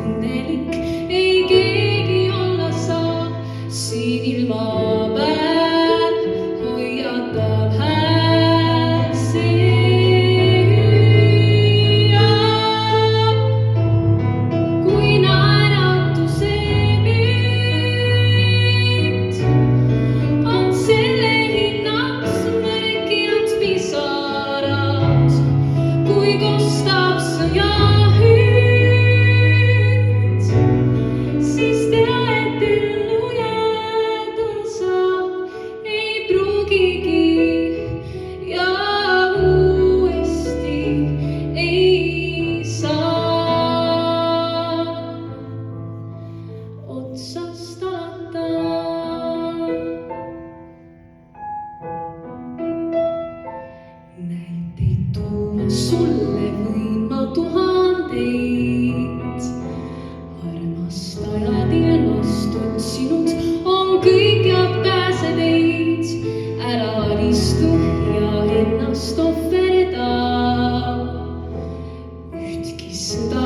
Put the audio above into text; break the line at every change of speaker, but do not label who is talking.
õnnelik ei keegi olla saa. Siin ilmapäev hoiatab hääl seab. Kui naeratuse müüt on selle hinnaks märkinud pisarad, kui kostab sõjahüüd, siis tea, et ellu jääda saab, ei pruugigi ja uuesti ei saa otsast alata. Näiteid tuua sulle võin ma tuhandeid. Armastajad ilmast otsinud on kõik ja pääse teid. Ära alistu ja ennast ohverda. Ühtki sõda